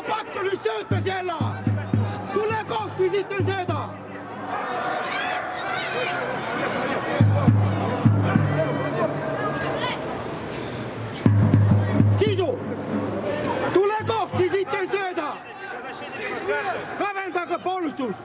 pakko nyt syöttää siellä! Tule kohti sitten syötä! Sisu! Tule kohti sitten syötä! Kaventaako puolustus?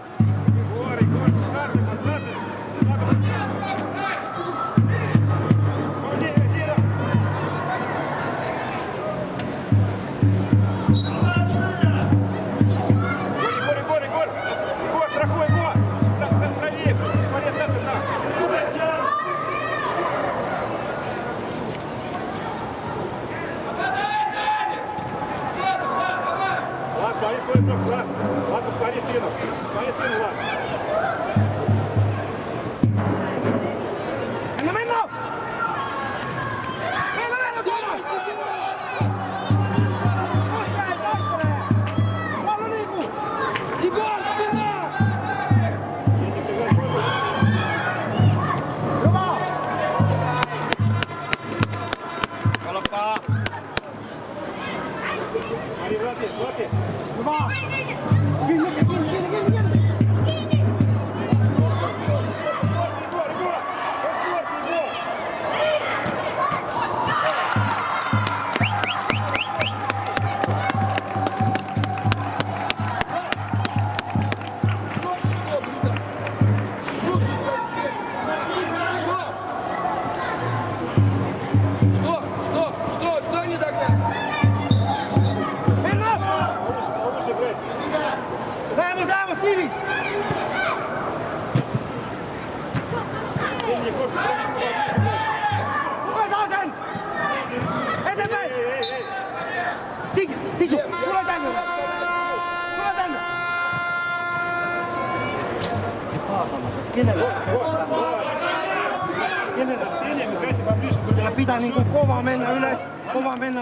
Siellä pitää niinku kova mennä ylös, kova mennä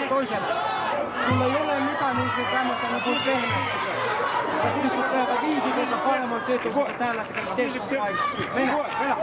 toiselle. Sulla ei ole mitään niinku tämmöstä niinku tehdä. Nyt kun tehdään 5 kertaa paremman syöttöä täällä tekee kaikki. Mennä, mennä!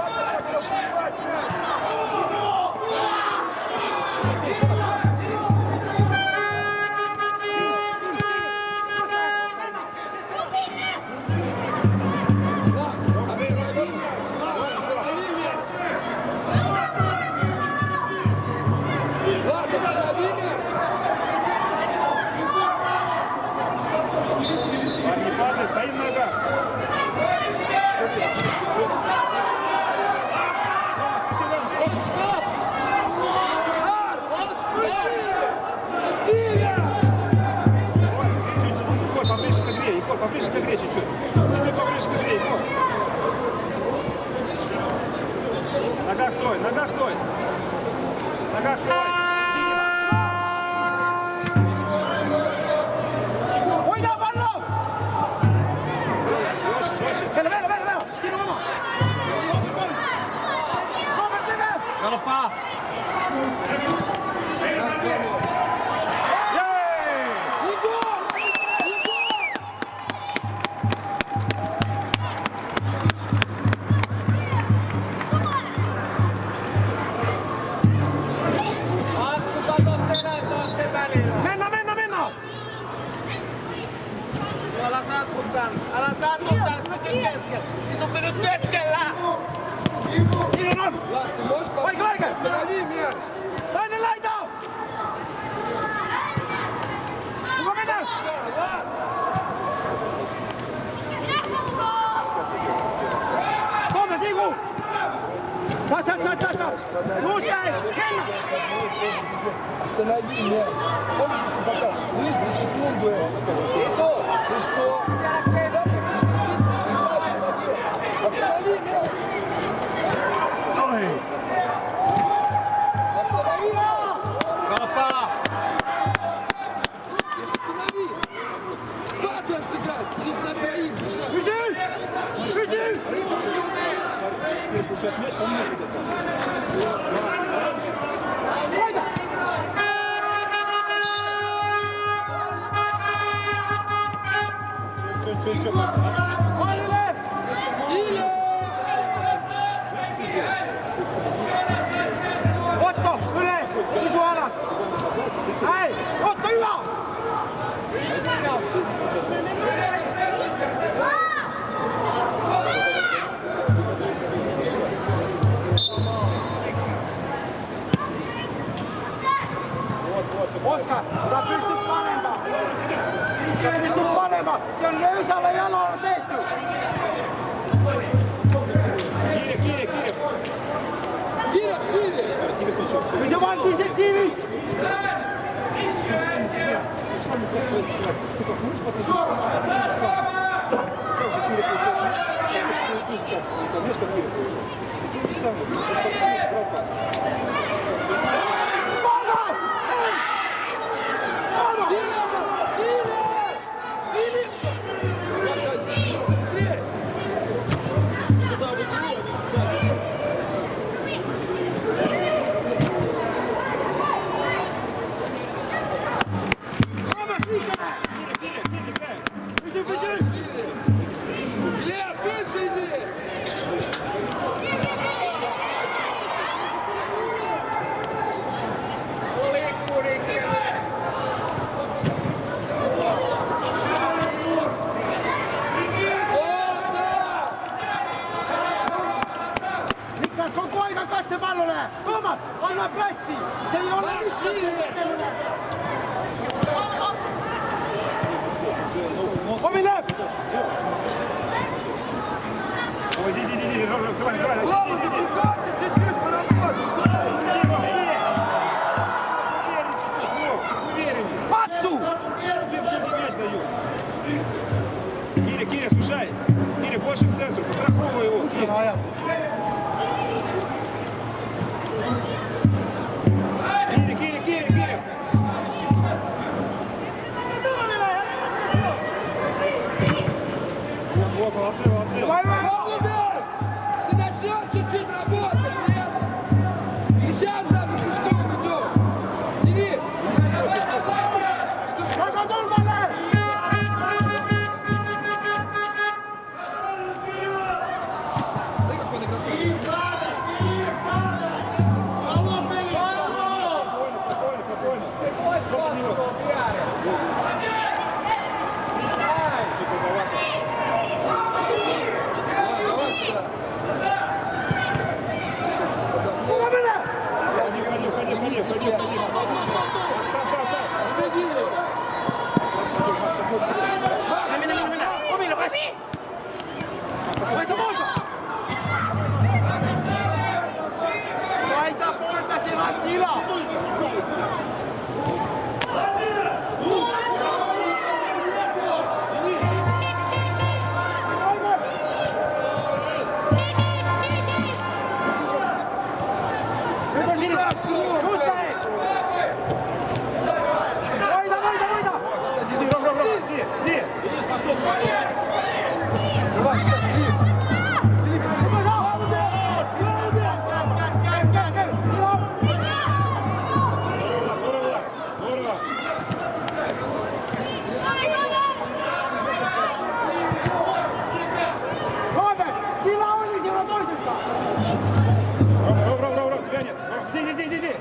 Поближе к игре чуть-чуть. Чуть-чуть поближе к игре. Нога стой, нога стой. Нога стой. Ой, да, балло! Жестче, жестче. Vela, vela, vela! Siinä oma! Robert, tekee! Galoppa! Älä saatu tän, pysy keskellä! Siis on pysyt keskellä! Siinä on! Oikein, oikein! Toinen laita! Kuka mennään? Tomme, Tiku! Та! Just näin! Kenna! Останови мяч. Помнишь, ты пока выйди за секунду. Ты что? Останови мяч. Останови мяч. Galoppa! Останови. Пас сыграть. Или на троих бежать. Pystyy! Получает мяч, он может Laita! Чё. Maalille! Otto, ylös! Isu alas! Hei! Otto, hyvä! Oskar, sä pystyt panemaan. Sä pystyt panemaan. Se on löysällä jalalla tehty. Кире. Кире, шире! Кире с мячом. Pysy vaan kivis. Такая ситуация. Ты посмотришь, покажи. Как же Кире получает мяч, ты же так же получал мяч, как Кире получил. И то же самое, ты просто сыграл пас. Koko aika katse pallolle! Tuomas, anna pressi! Se ei ole missään! Omille! Ой, иди, давай. Слава, пугаться чуть-чуть поработать! Уверен чуть-чуть, Вов, увереннее. Patsu! Тебе мяч дает. Кире, слушай. Кире, больше к центру, постраховывай его. Кире. Вот, молодцы. Володя, ты начнешь чуть-чуть работать, нет? И сейчас даже пешком идешь. Денис! Taka tulmalle! Спокойно. Кто под него? Давай сюда. Ходи. Сам. Впереди его. Omille, pääsi! Vaihta poika! Vaihta poika, siellä on tila! Nyt on sinne! Just näin! Voita! Иди. Давай, сядь, Филипп. Здорово. Robert, tila oli siellä toisessa! Ром, тебя нет. Ром, иди. Иди.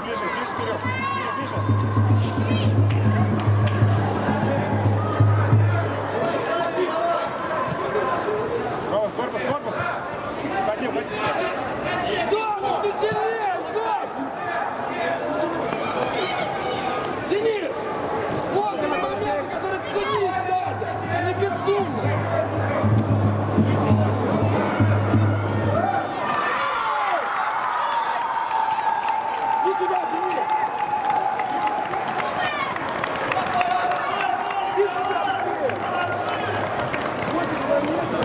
Ближе, вперед. Ближе. Ром, корпус. Ходи. Зон, ты сильнее, Зон! Денис! Вот это моменты, которые ценить надо, а не бездумно! Иди сюда, Денис! Иди сюда, быстрее! Вот эти моменты!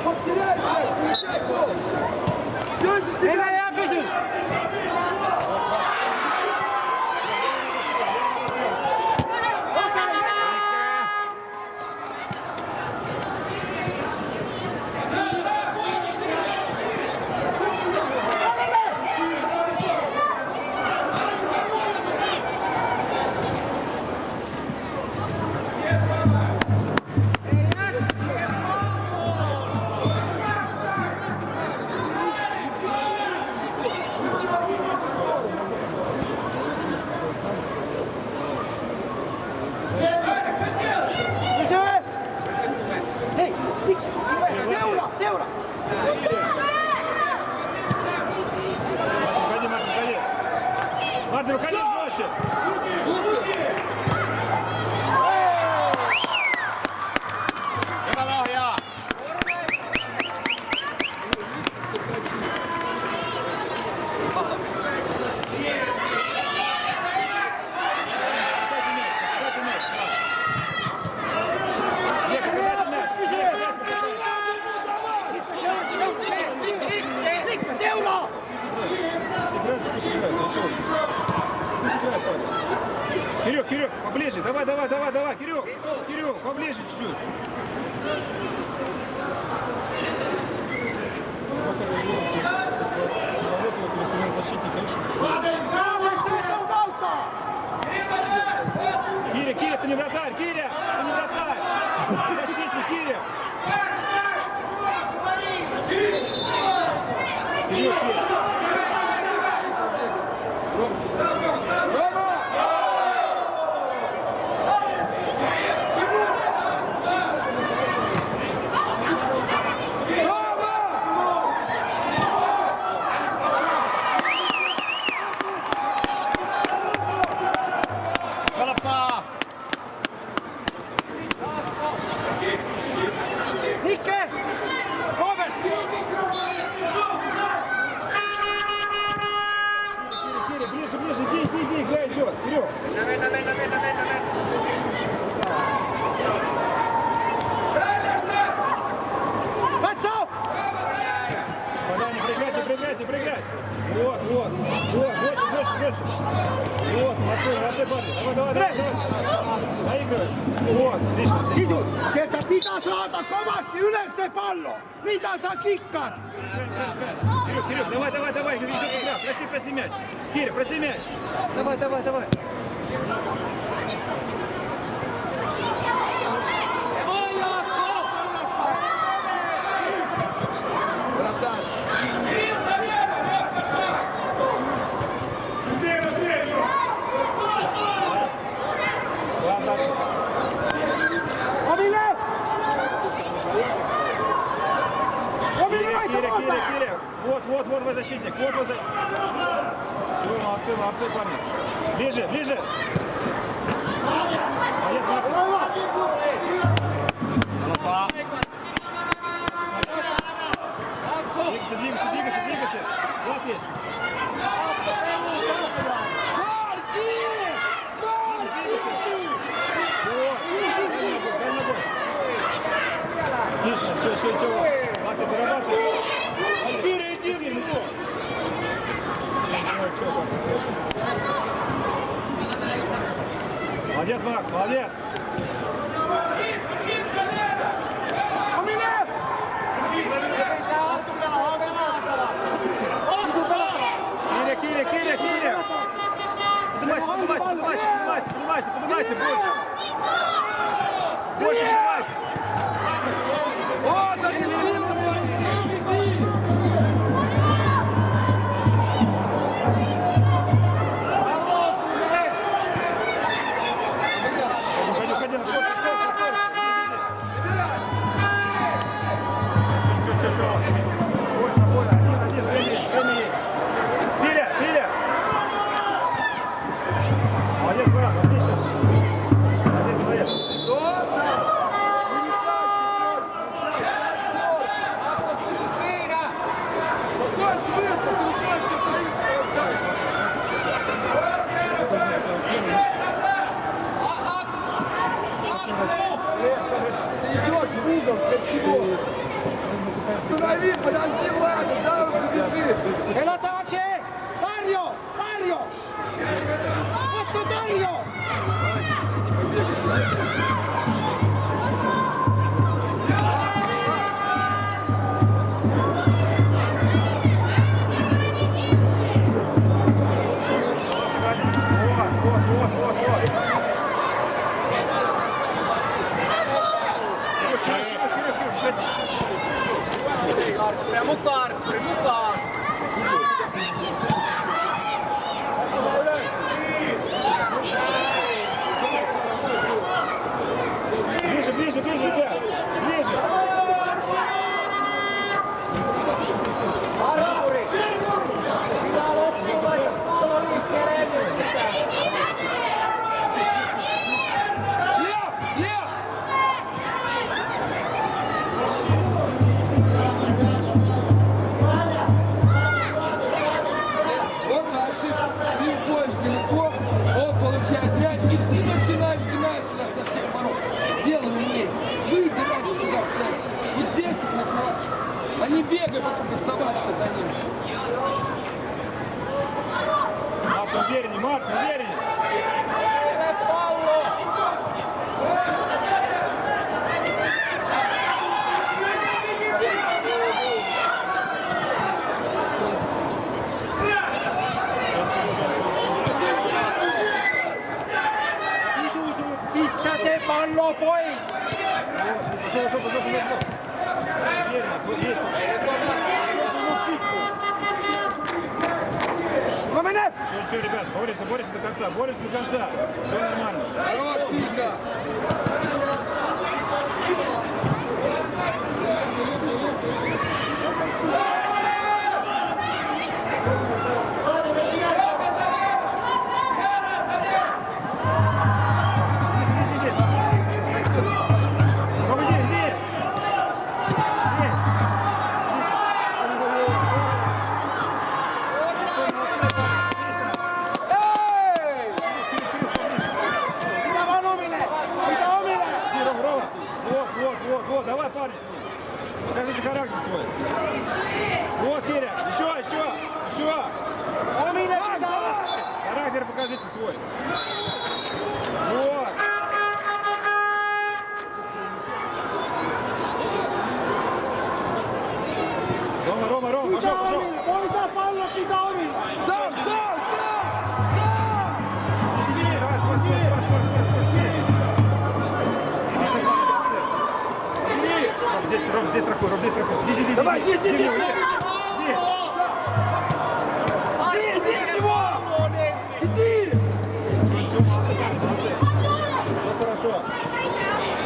Потеряй, включай гол! Делай за себя! Venäjä pysy! давай, Кирилл, поближе чуть-чуть. Киря, ты не вратарь, Киря, ты не вратарь. Защитник, Киря. Вперед, Киря. Рома! Nikke! Robert! Киря, ближе, иди, игра идет, вперед. Katso! Не проиграть. Вот, больше. Вот, молодцы, парни. Давай. Наигрывай. Вот, отлично. Sisu, sieltä pitää saada kovasti ylös se pallo! Mitä sä kikkaat? Кирилл, давай, идет игра. Проси мяч. Киря, проси мяч. Давай. Вратарь! Ладно, дальше. Omille! Omille, Киря. Вот защитник. Все, молодцы, парни. Ближе. Молодец, Двигайся. Вот есть. Дай ногой. Отлично, чего? Ладно, дорабатывай. Киря, иди. Чего? Молодец, Макс, молодец. Киря. Поднимайся больше. Больше поднимайся. Вот они, сила, беги! Ходи, на скорость. Спокойно. Один, время есть. Филя. Молодец, брат, отлично. Молодец. Останови, подожди, Влад, дай он побежит. Ela taakse! Tarjo! Otto Tarjo! Primo par. Ближе, ребят. Ближе. Pistä se pallo pois! Пошел. Верно, есть. No mene! Че, ребят, боремся до конца. Все нормально. Хорош, Вика! Иди. Ей! Mitä vaan omille! Mitä omille! Рома. Вот, давай, парни. Покажите характер свой. Вот, Киря, еще. Omille pitää! Характер покажите свой. Вот. Рома, пошел. Voita pallo pitää omille! Стоп! Иди, давай, скорость. Здесь страхуй. Иди. Давай, иди. Иди. Иди в него! Иди! Ну хорошо.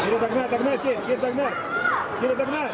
Киря, догнать, Киря, догнать.